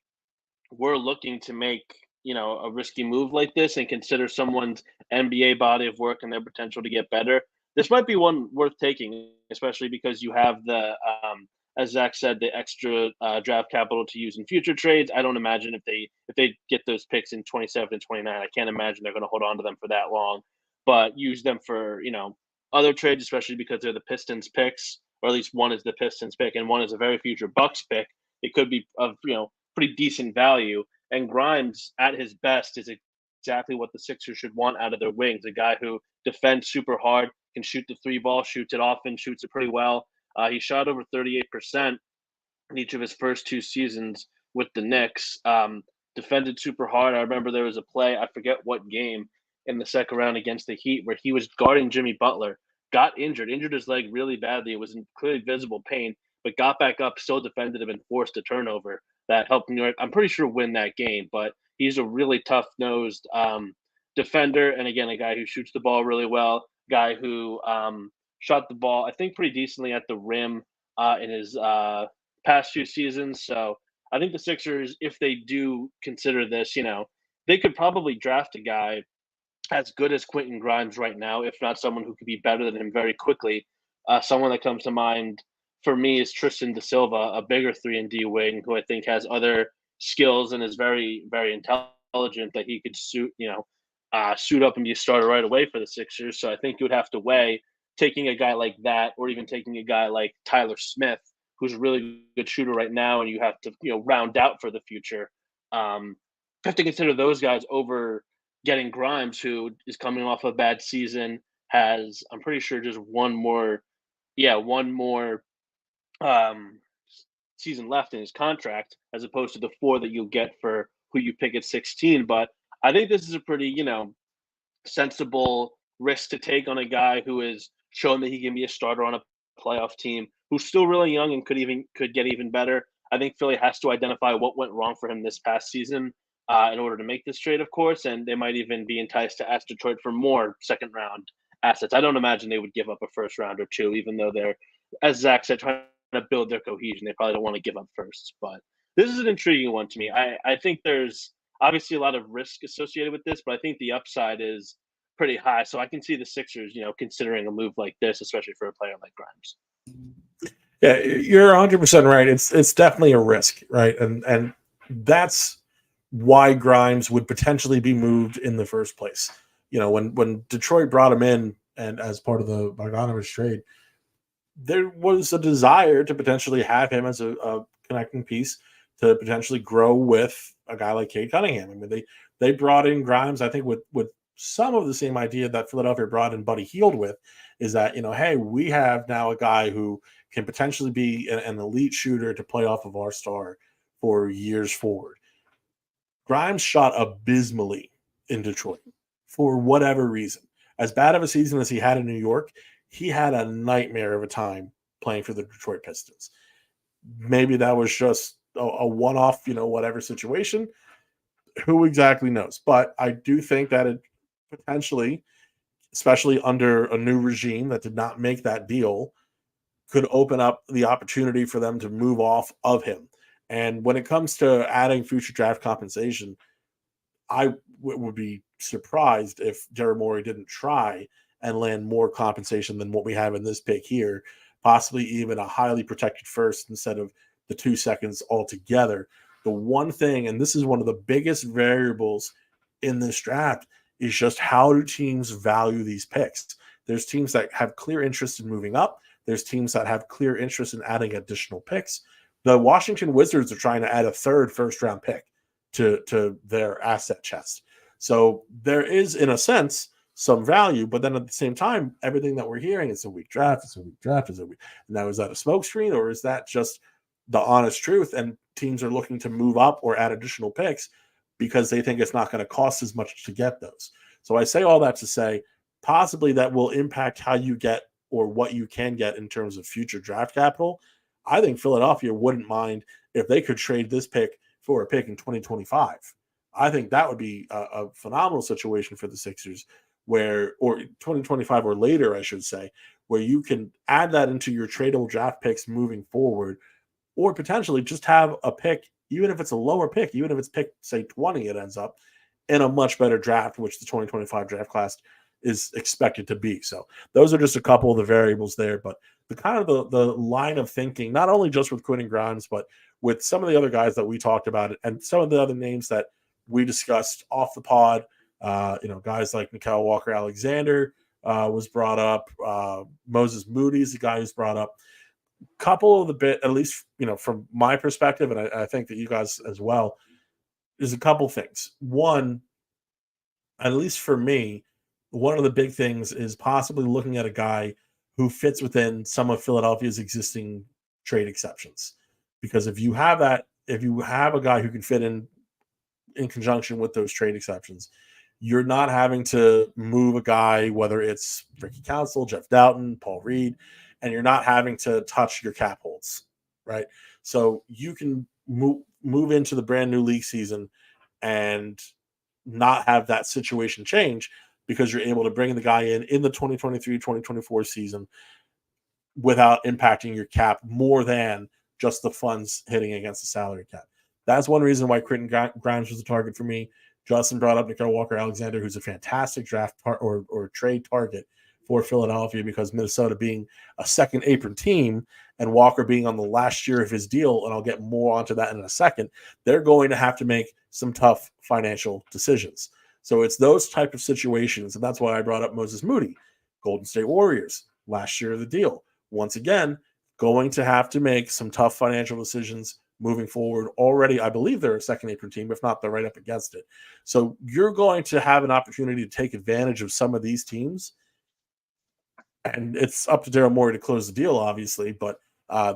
Speaker 3: were looking to make a risky move like this and consider someone's NBA body of work and their potential to get better, this might be one worth taking, especially because you have as Zach said, the extra draft capital to use in future trades. I don't imagine if they get those picks in 27 and 29, I can't imagine they're going to hold on to them for that long. But use them for other trades, especially because they're the Pistons picks, or at least one is the Pistons pick and one is a very future Bucks pick. It could be of pretty decent value. And Grimes, at his best, is exactly what the Sixers should want out of their wings. A guy who defends super hard, can shoot the 3 ball, shoots it often, shoots it pretty well. He shot over 38% in each of his first 2 seasons with the Knicks. Defended super hard. I remember there was a play, I forget what game, in the second round against the Heat where he was guarding Jimmy Butler, got injured his leg really badly. It was in clearly visible pain, but got back up, still defended him, and forced a turnover that helped New York, I'm pretty sure, win that game. But he's a really tough-nosed defender, and again, a guy who shoots the ball really well, guy who shot the ball, I think, pretty decently at the rim in his past few seasons. So I think the Sixers, if they do consider this, they could probably draft a guy as good as Quentin Grimes right now, if not someone who could be better than him very quickly. Someone that comes to mind for me is Tristan da Silva, a bigger 3-and-D wing who I think has other skills and is very, very intelligent that he could suit up and be a starter right away for the Sixers. So I think you would have to weigh taking a guy like that, or even taking a guy like Tyler Smith, who's a really good shooter right now, and you have to round out for the future. You have to consider those guys over getting Grimes, who is coming off a bad season, has, I'm pretty sure, just one more season left in his contract, as opposed to the 4 that you'll get for who you pick at 16. But I think this is a pretty, sensible risk to take on a guy who has shown that he can be a starter on a playoff team, who's still really young and could get even better. I think Philly has to identify what went wrong for him this past season in order to make this trade, of course, and they might even be enticed to ask Detroit for more second round assets. I don't imagine they would give up a first round or two, even though they're, as Zach said, trying to build their cohesion. They probably don't want to give up firsts. But this is an intriguing one to me. I think there's obviously a lot of risk associated with this, but I think the upside is pretty high. So I can see the Sixers, considering a move like this, especially for a player like Grimes.
Speaker 1: Yeah, you're 100% right. It's definitely a risk, right? And that's why Grimes would potentially be moved in the first place. When Detroit brought him in and as part of the Bogdanovich trade, there was a desire to potentially have him as a connecting piece to potentially grow with a guy like Cade Cunningham. I mean, they brought in Grimes, I think, with some of the same idea that Philadelphia brought in Buddy Hield with, is that, hey, we have now a guy who can potentially be an elite shooter to play off of our star for years forward. Grimes shot abysmally in Detroit for whatever reason. As bad of a season as he had in New York, he had a nightmare of a time playing for the Detroit Pistons. Maybe that was just a one-off, whatever situation. Who exactly knows? But I do think that it potentially, especially under a new regime that did not make that deal, could open up the opportunity for them to move off of him. And when it comes to adding future draft compensation, I would be surprised if Daryl Morey didn't try and land more compensation than what we have in this pick here, possibly even a highly protected first instead of the 2 seconds altogether. The one thing, and this is one of the biggest variables in this draft, is just how do teams value these picks? There's teams that have clear interest in moving up. There's teams that have clear interest in adding additional picks. The Washington Wizards are trying to add a third first-round pick to their asset chest. So there is, in a sense, some value, but then at the same time, everything that we're hearing is a weak draft, Now, is that a smokescreen, or is that just the honest truth? And teams are looking to move up or add additional picks because they think it's not going to cost as much to get those. So I say all that to say, possibly that will impact how you get or what you can get in terms of future draft capital. I think Philadelphia wouldn't mind if they could trade this pick for a pick in 2025. I think that would be a phenomenal situation for the Sixers, or 2025 or later, I should say, where you can add that into your tradable draft picks moving forward, or potentially just have a pick, even if it's a lower pick, even if it's pick, say, 20, it ends up in a much better draft, which the 2025 draft class is expected to be. So those are just a couple of the variables there, but the kind of the line of thinking, not only just with Quentin Grimes, but with some of the other guys that we talked about and some of the other names that we discussed off the pod, guys like Nickeil Walker-Alexander was brought up. Moses Moody is the guy who's brought up. Couple of the bit, at least, from my perspective, and I think that you guys as well, is a couple things. One, at least for me, one of the big things is possibly looking at a guy who fits within some of Philadelphia's existing trade exceptions. Because if you have a guy who can fit in conjunction with those trade exceptions, you're not having to move a guy, whether it's Ricky Council, Jeff Doughton, Paul Reed, and you're not having to touch your cap holds, right? So you can move into the brand new league season and not have that situation change because you're able to bring the guy in the 2023-2024 season without impacting your cap more than just the funds hitting against the salary cap. That's one reason why Quentin Grimes was a target for me. Justin brought up Nickeil Walker-Alexander, who's a fantastic draft or trade target for Philadelphia, because Minnesota being a second apron team and Walker being on the last year of his deal, and I'll get more onto that in a second, they're going to have to make some tough financial decisions. So it's those type of situations, and that's why I brought up Moses Moody, Golden State Warriors, last year of the deal. Once again, going to have to make some tough financial decisions moving forward. Already, I believe they're a second apron team. If not, they're right up against it. So you're going to have an opportunity to take advantage of some of these teams. And it's up to Daryl Morey to close the deal, obviously. But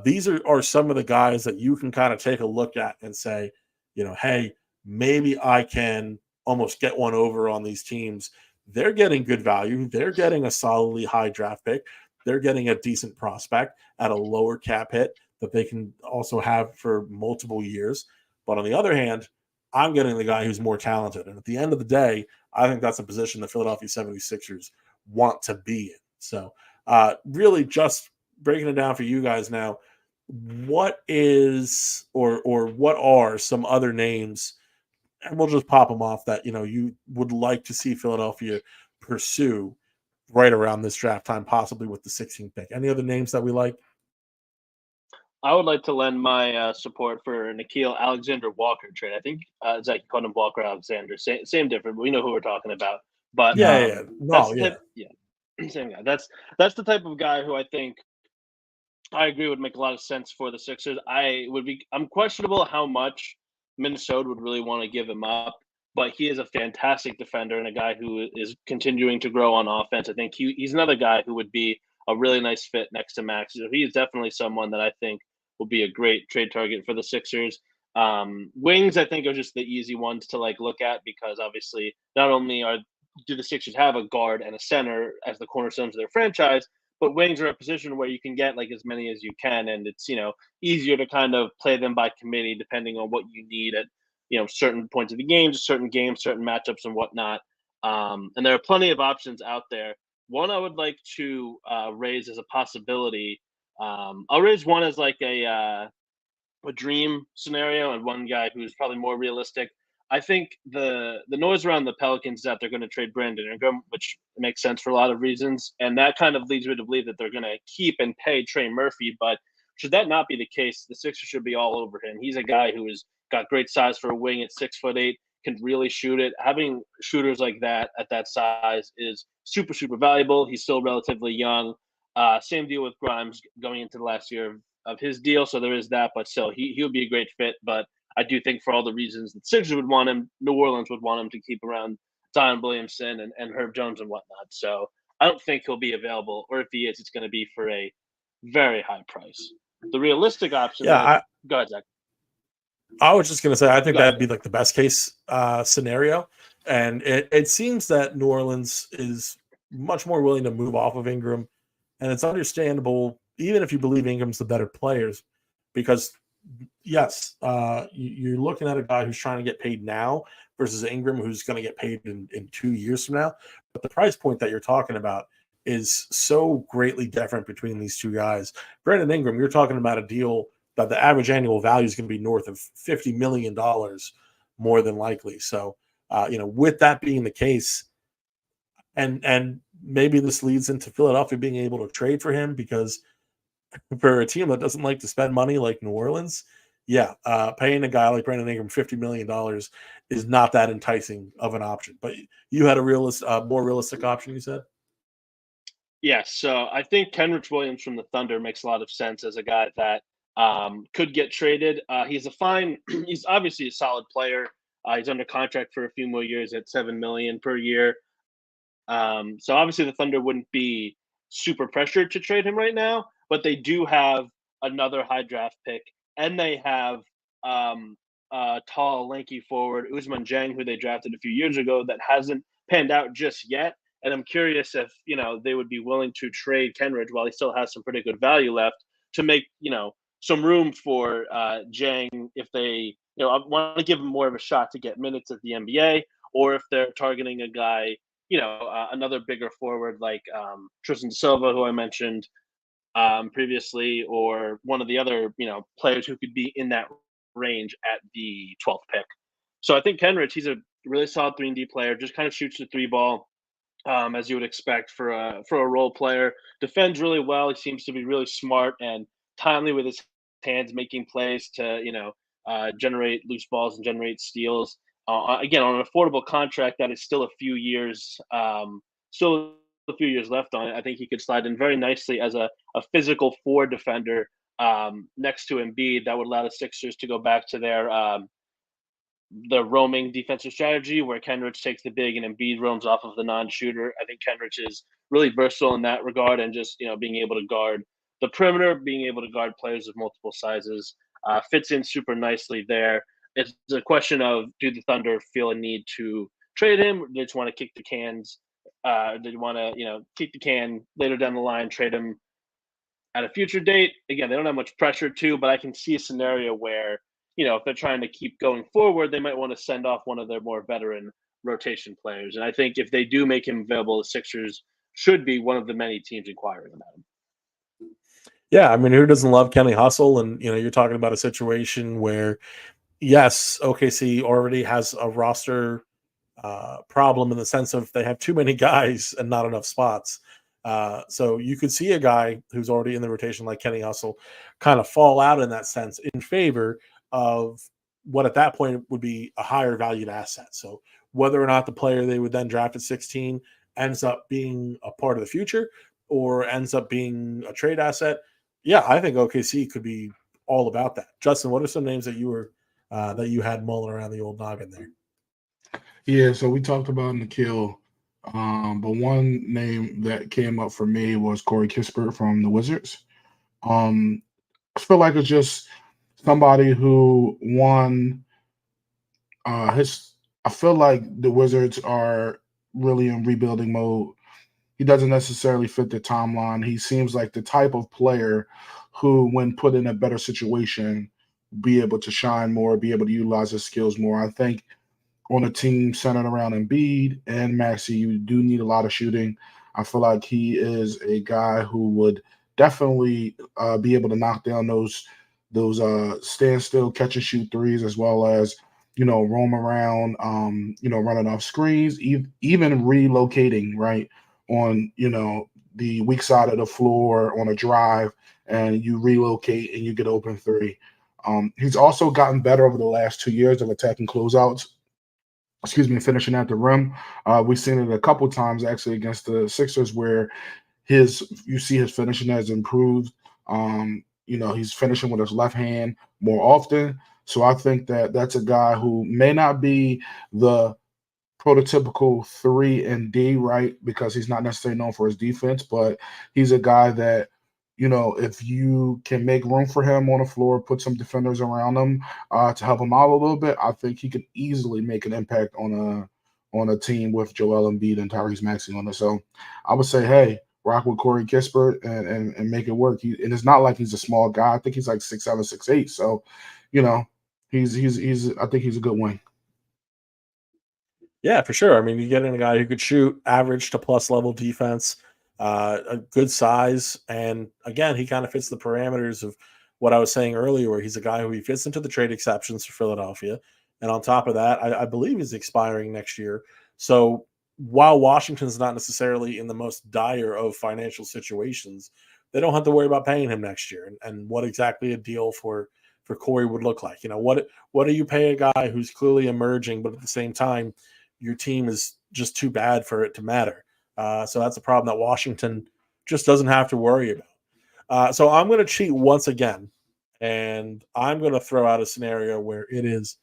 Speaker 1: these are some of the guys that you can kind of take a look at and say, hey, maybe I can almost get one over on these teams. They're getting good value. They're getting a solidly high draft pick. They're getting a decent prospect at a lower cap hit that they can also have for multiple years. But on the other hand, I'm getting the guy who's more talented. And at the end of the day, I think that's a position the Philadelphia 76ers want to be in. So really just breaking it down for you guys now, what is or what are some other names, and we'll just pop them off, that you would like to see Philadelphia pursue right around this draft time, possibly with the 16th pick? Any other names that we like?
Speaker 3: I would like to lend my support for Nikhil Alexander Walker trade. I think Zach called him Walker Alexander. Same difference. But we know who we're talking about. But
Speaker 1: Yeah.
Speaker 3: that's
Speaker 1: No,
Speaker 3: the
Speaker 1: yeah.
Speaker 3: type. Yeah, same guy. That's the type of guy who I think I agree would make a lot of sense for the Sixers. I'm questionable how much Minnesota would really want to give him up, but he is a fantastic defender and a guy who is continuing to grow on offense. I think he's another guy who would be a really nice fit next to Max. So he is definitely someone that I think will be a great trade target for the Sixers. Wings, I think, are just the easy ones to look at, because obviously not only do the Sixers have a guard and a center as the cornerstones of their franchise, but wings are a position where you can get as many as you can, and it's easier to kind of play them by committee depending on what you need at certain points of the game, certain games, certain matchups, and whatnot. And there are plenty of options out there. One I would like to raise as a possibility. I'll raise one as a dream scenario, and one guy who's probably more realistic. I think the noise around the Pelicans is that they're going to trade Brandon Ingram, which makes sense for a lot of reasons, and that kind of leads me to believe that they're going to keep and pay Trey Murphy. But should that not be the case, the Sixers should be all over him. He's a guy who has got great size for a wing at 6'8", can really shoot it. Having shooters like that at that size is super, super valuable. He's still relatively young. Same deal with Grimes going into the last year of his deal, so there is that. But still, he would be a great fit. But I do think for all the reasons that Sixers would want him, New Orleans would want him to keep around Zion Williamson and Herb Jones and whatnot. So I don't think he'll be available, or if he is, it's going to be for a very high price. The realistic option,
Speaker 1: Yeah,
Speaker 3: go ahead, Zach.
Speaker 1: I was just going to say, I think
Speaker 3: Go ahead.
Speaker 1: that'd be the best case scenario. And it seems that New Orleans is much more willing to move off of Ingram. And it's understandable, even if you believe Ingram's the better players, because yes, you're looking at a guy who's trying to get paid now versus Ingram, who's going to get paid in 2 years from now. But the price point that you're talking about is so greatly different between these two guys. Brandon Ingram, you're talking about a deal that the average annual value is going to be north of $50 million, more than likely. So, with that being the case, and maybe this leads into Philadelphia being able to trade for him, because for a team that doesn't like to spend money like New Orleans, paying a guy like Brandon Ingram $50 million is not that enticing of an option. But you had a more realistic option, you said?
Speaker 3: Yes, so I think Kenrich Williams from the Thunder makes a lot of sense as a guy that could get traded. He's he's obviously a solid player. He's under contract for a few more years at $7 million per year. So obviously the Thunder wouldn't be super pressured to trade him right now, but they do have another high draft pick, and they have a tall, lanky forward, Usman Jang, who they drafted a few years ago, that hasn't panned out just yet. And I'm curious if they would be willing to trade Kenrich while he still has some pretty good value left, to make some room for Jang, if they want to give him more of a shot to get minutes at the NBA, or if they're targeting a guy, another bigger forward like Tristan da Silva, who I mentioned previously, or one of the other players who could be in that range at the 12th pick. So I think Kenrich, he's a really solid 3-and-D player, just kind of shoots the three ball as you would expect for a role player. Defends really well. He seems to be really smart and timely with his hands, making plays to generate loose balls and generate steals. Again, on an affordable contract that is still a few years, left on it. I think he could slide in very nicely as a physical 4 defender next to Embiid. That would allow the Sixers to go back to their the roaming defensive strategy, where Kenrich takes the big and Embiid roams off of the non-shooter. I think Kenrich is really versatile in that regard, and just being able to guard the perimeter, being able to guard players of multiple sizes, fits in super nicely there. It's a question of, do the Thunder feel a need to trade him? Or do they just want to kick the cans? Do they want to kick the can later down the line, trade him at a future date? Again, they don't have much pressure to, but I can see a scenario where if they're trying to keep going forward, they might want to send off one of their more veteran rotation players. And I think if they do make him available, the Sixers should be one of the many teams inquiring about him.
Speaker 1: Yeah, I mean, who doesn't love Kenny Hustle? And you're talking about a situation where, yes, OKC already has a roster problem in the sense of they have too many guys and not enough spots. So you could see a guy who's already in the rotation like Kenny Hustle kind of fall out in that sense in favor of what at that point would be a higher valued asset. So whether or not the player they would then draft at 16 ends up being a part of the future or ends up being a trade asset, yeah, I think OKC could be all about that. Justin, what are some names that you had mulling around the old noggin there?
Speaker 2: Yeah, so we talked about Nikhil, but one name that came up for me was Corey Kispert from the Wizards. I feel like it's just somebody who won his. I feel like the Wizards are really in rebuilding mode. He doesn't necessarily fit the timeline. He seems like the type of player who, when put in a better situation, be able to shine more, be able to utilize his skills more. I think on a team centered around Embiid and Maxey, you do need a lot of shooting. I feel like he is a guy who would definitely be able to knock down those standstill catch and shoot threes, as well as roam around, running off screens, even relocating right on the weak side of the floor on a drive, and you relocate and you get open three. He's also gotten better over the last 2 years of attacking closeouts. Finishing at the rim. We've seen it a couple times actually against the Sixers where you see his finishing has improved. He's finishing with his left hand more often. So I think that that's a guy who may not be the prototypical 3 and D, right? Because he's not necessarily known for his defense, but he's a guy that, if you can make room for him on the floor, put some defenders around him to help him out a little bit, I think he could easily make an impact on a team with Joel Embiid and Tyrese Maxey on it. So I would say, hey, rock with Corey Kispert and make it work. And it's not like he's a small guy. I think he's like 6'7", 6'8". So, he's I think he's a good wing.
Speaker 1: Yeah, for sure. I mean, you get in a guy who could shoot average to plus level defense, a good size, and again, he kind of fits the parameters of what I was saying earlier, where he's a guy who he fits into the trade exceptions for Philadelphia, and on top of that, I believe he's expiring next year. So while Washington's not necessarily in the most dire of financial situations, they don't have to worry about paying him next year, and what exactly a deal for Corey would look like. What do you pay a guy who's clearly emerging, but at the same time, your team is just too bad for it to matter. So that's a problem that Washington just doesn't have to worry about. So I'm going to cheat once again, and I'm going to throw out a scenario where it is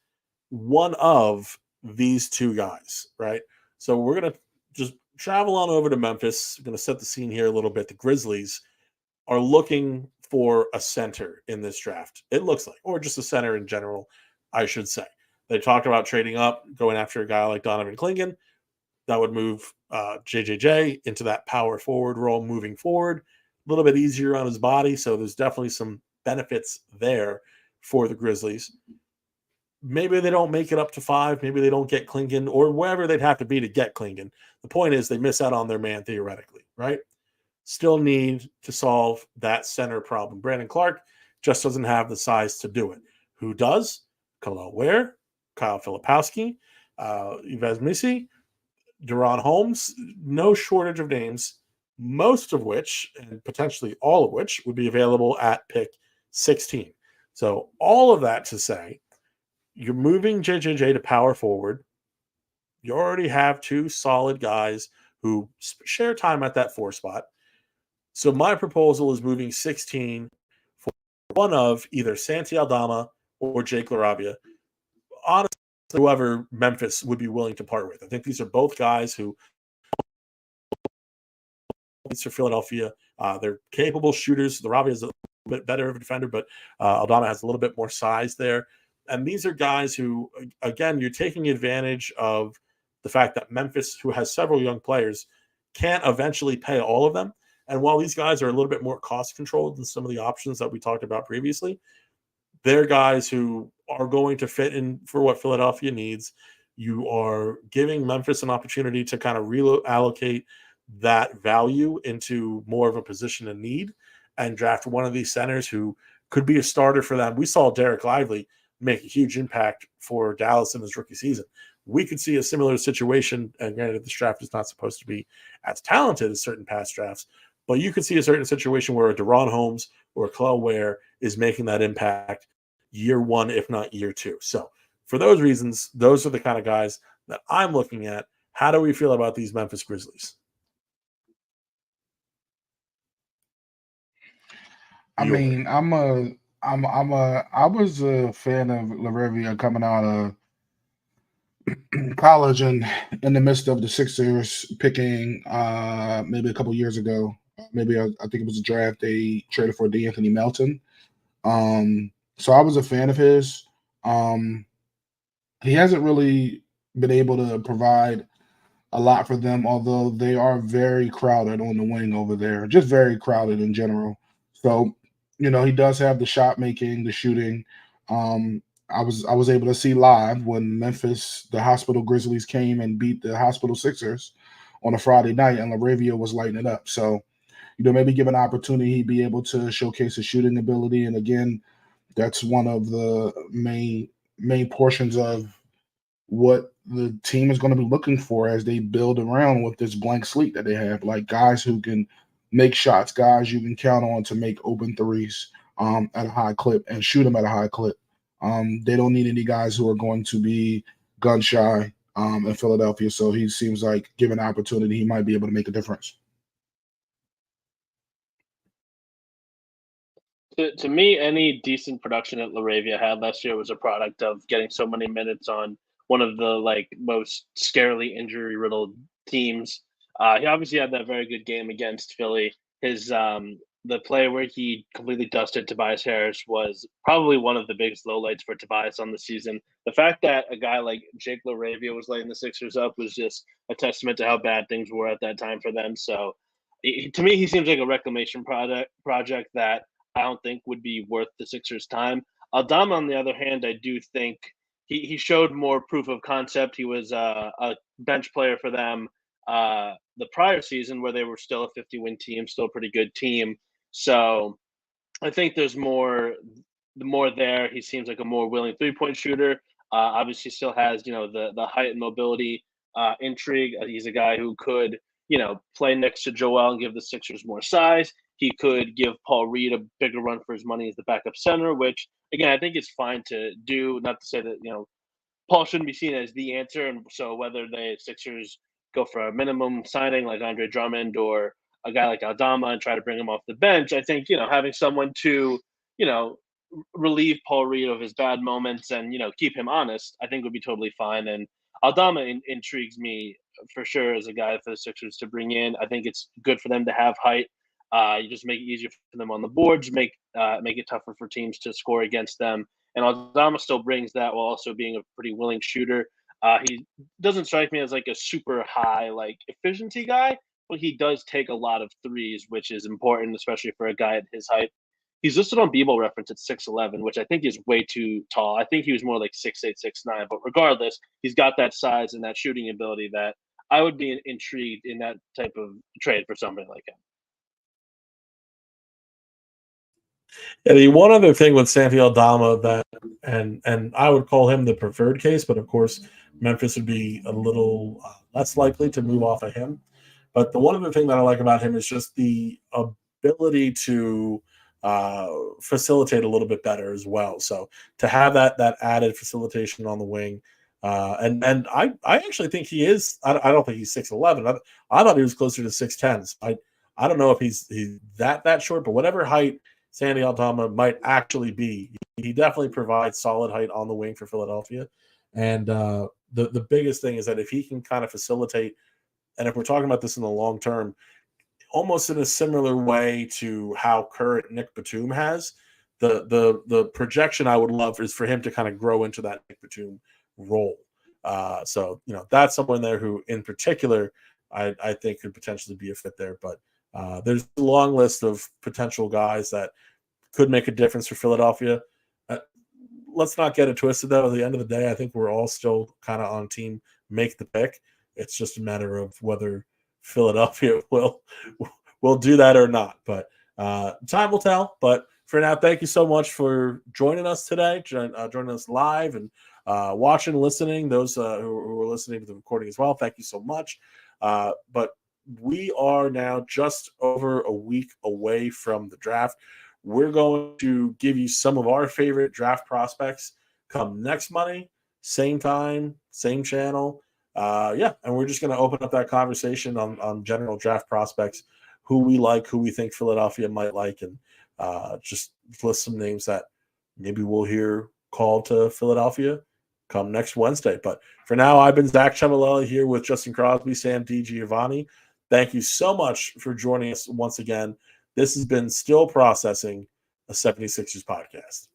Speaker 1: one of these two guys, right? So we're going to just travel on over to Memphis. I'm going to set the scene here a little bit. The Grizzlies are looking for a center in this draft, it looks like, or just a center in general, I should say. They talked about trading up, going after a guy like Donovan Clingan. That would move JJJ into that power forward role moving forward. A little bit easier on his body, so there's definitely some benefits there for the Grizzlies. Maybe they don't make it up to 5. Maybe they don't get Clingan or wherever they'd have to be to get Clingan. The point is they miss out on their man theoretically, right? Still need to solve that center problem. Brandon Clark just doesn't have the size to do it. Who does? Khalil Ware, Kyle Filipowski, Yves Missi, Deron Holmes, no shortage of names, most of which, and potentially all of which, would be available at pick 16. So all of that to say, you're moving JJJ to power forward. You already have 2 solid guys who share time at that 4 spot. So my proposal is moving 16 for one of either Santi Aldama or Jake LaRavia. Honestly, whoever Memphis would be willing to part with. I think these are both guys who for Philadelphia. They're capable shooters. LaRavia is a bit better of a defender, but Aldama has a little bit more size there. And these are guys who, again, you're taking advantage of the fact that Memphis, who has several young players, can't eventually pay all of them. And while these guys are a little bit more cost controlled than some of the options that we talked about previously, they're guys who are going to fit in for what Philadelphia needs. You are giving Memphis an opportunity to kind of reallocate that value into more of a position of need and draft one of these centers who could be a starter for them. We saw Derek Lively make a huge impact for Dallas in his rookie season. We could see a similar situation, and granted, this draft is not supposed to be as talented as certain past drafts, but you could see a certain situation where a DaRon Holmes or a Kel'el Ware is making that impact year one, if not year two. So for those reasons, those are the kind of guys that I'm looking at. How do we feel about these Memphis Grizzlies?
Speaker 2: I mean, I was a fan of LaRavia coming out of college and in the midst of the Sixers picking maybe a couple years ago. Maybe I think it was a draft they traded for DeAnthony Melton. So I was a fan of his. He hasn't really been able to provide a lot for them, although they are very crowded on the wing over there, just very crowded in general. So, he does have the shot making, the shooting. I was able to see live when Memphis, the Hospital Grizzlies came and beat the Hospital Sixers on a Friday night, and LaRavia was lighting it up. So, maybe give an opportunity, he'd be able to showcase his shooting ability. And again, that's one of the main portions of what the team is going to be looking for as they build around with this blank slate that they have, like guys who can make shots, guys you can count on to make open threes at a high clip and shoot them at a high clip. They don't need any guys who are going to be gun shy in Philadelphia. So he seems like, given opportunity, he might be able to make a difference.
Speaker 3: To me, any decent production that LaRavia had last year was a product of getting so many minutes on one of the most scarily injury riddled teams. He obviously had that very good game against Philly. His the play where he completely dusted Tobias Harris was probably one of the biggest lowlights for Tobias on the season. The fact that a guy like Jake LaRavia was lighting the Sixers up was just a testament to how bad things were at that time for them. So, to me, he seems like a reclamation project that I don't think would be worth the Sixers' time. Aldama, on the other hand, I do think he showed more proof of concept. He was a bench player for them the prior season, where they were still a 50-win team, still a pretty good team. So I think there's more there. He seems like a more willing 3-point shooter. Obviously, still has the height and mobility intrigue. He's a guy who could play next to Joel and give the Sixers more size. He could give Paul Reed a bigger run for his money as the backup center, which again I think is fine to do. Not to say that Paul shouldn't be seen as the answer, and so whether the Sixers go for a minimum signing like Andre Drummond or a guy like Aldama and try to bring him off the bench, I think having someone to relieve Paul Reed of his bad moments and keep him honest, I think would be totally fine. And Aldama intrigues me for sure as a guy for the Sixers to bring in. I think it's good for them to have height. You just make it easier for them on the boards, make it tougher for teams to score against them. And Aldama still brings that while also being a pretty willing shooter. He doesn't strike me as like a super high efficiency guy, but he does take a lot of threes, which is important, especially for a guy at his height. He's listed on B-Ball reference at 6'11", which I think is way too tall. I think he was more like 6'8", 6'9". But regardless, he's got that size and that shooting ability that I would be intrigued in that type of trade for somebody like him.
Speaker 1: Yeah, the one other thing with Santi Aldama that, and I would call him the preferred case, but of course Memphis would be a little less likely to move off of him. But the one other thing that I like about him is just the ability to facilitate a little bit better as well. So to have that added facilitation on the wing, and I actually think he is. I don't think he's 6'11". I thought he was closer to 6'10". So I don't know if he's that short, but whatever height Santi Aldama might actually be, he definitely provides solid height on the wing for Philadelphia. And the biggest thing is that if he can kind of facilitate, and if we're talking about this in the long term, almost in a similar way to how current Nick Batum has, the projection I would love is for him to kind of grow into that Nick Batum role. So that's someone there who, in particular, I think could potentially be a fit there. But there's a long list of potential guys that could make a difference for Philadelphia. Let's not get it twisted, though. At the end of the day, I think we're all still kind of on team make the pick. It's just a matter of whether Philadelphia will do that or not. But time will tell. But for now, thank you so much for joining us today, joining us live and watching, listening. Those who are listening to the recording as well, thank you so much. But we are now just over a week away from the draft. We're going to give you some of our favorite draft prospects come next Monday, same time, same channel. And we're just going to open up that conversation on general draft prospects, who we like, who we think Philadelphia might like, and just list some names that maybe we'll hear called to Philadelphia come next Wednesday. But for now, I've been Zach Ciammolelli here with Justin Crosby, Sam DiGiovanni. Thank you so much for joining us once again. This has been Still Processing, a 76ers podcast.